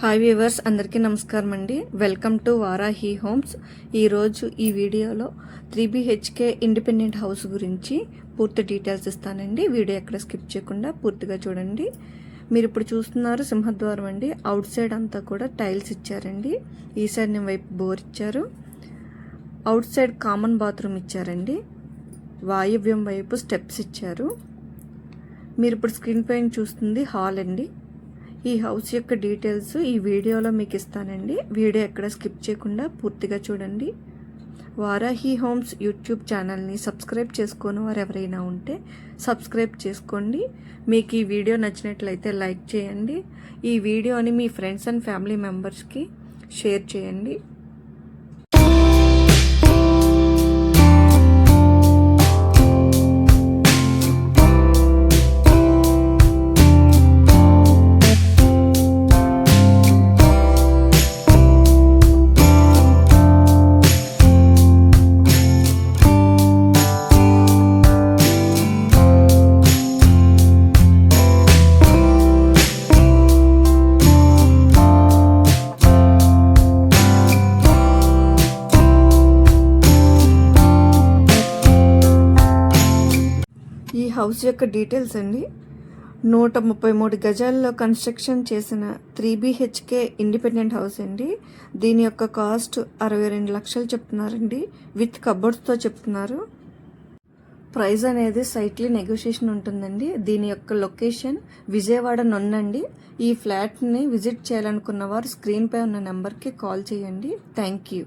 Hi viewers, అందరికీ నమస్కారం అండి. Welcome to Varahi homes. ఈరోజు ఈ వీడియోలో 3BHK ఇండిపెండెంట్ హౌస్ గురించి పూర్తి డీటెయిల్స్ ఇస్తానండి. వీడియో ఎక్కడ స్కిప్ చేయకుండా పూర్తిగా చూడండి. మీరు ఇప్పుడు చూస్తున్నారు సింహద్వారం అండి. అవుట్ సైడ్ అంతా కూడా టైల్స్ ఇచ్చారండి. ఈశాన్యం వైపు బోర్ ఇచ్చారు. అవుట్ సైడ్ కామన్ బాత్రూమ్ ఇచ్చారండి. వాయువ్యం వైపు స్టెప్స్ ఇచ్చారు. మీరు ఇప్పుడు స్క్రీన్ పైన చూస్తుంది హాల్ అండి. ఈ హౌస్ యొక్క డీటెయిల్స్ ఈ వీడియోలో మీకు ఇస్తానండి. వీడియో ఎక్కడ స్కిప్ చేయకుండా పూర్తిగా చూడండి. వారాహి హోమ్స్ యూట్యూబ్ ఛానల్ని సబ్స్క్రైబ్ చేసుకోని వారు ఎవరైనా ఉంటే సబ్స్క్రైబ్ చేసుకోండి. మీకు ఈ వీడియో నచ్చినట్లయితే లైక్ చేయండి. ఈ వీడియోని మీ ఫ్రెండ్స్ అండ్ ఫ్యామిలీ మెంబర్స్కి షేర్ చేయండి. ఈ హౌస్ యొక్క డీటెయిల్స్ అండి. 133 గజాల్లో కన్స్ట్రక్షన్ చేసిన 3BHK ఇండిపెండెంట్ హౌస్ అండి. దీని యొక్క కాస్ట్ 62 లక్షలు చెప్తున్నారండి. విత్ కబోర్డ్స్తో చెప్తున్నారు. ప్రైస్ అనేది సైట్లీ నెగోషియేషన్ ఉంటుందండి. దీని యొక్క లొకేషన్ విజయవాడ నొన్నండి. ఈ ఫ్లాట్ని విజిట్ చేయాలనుకున్న వారు స్క్రీన్పై ఉన్న నెంబర్కి కాల్ చేయండి. Thank you.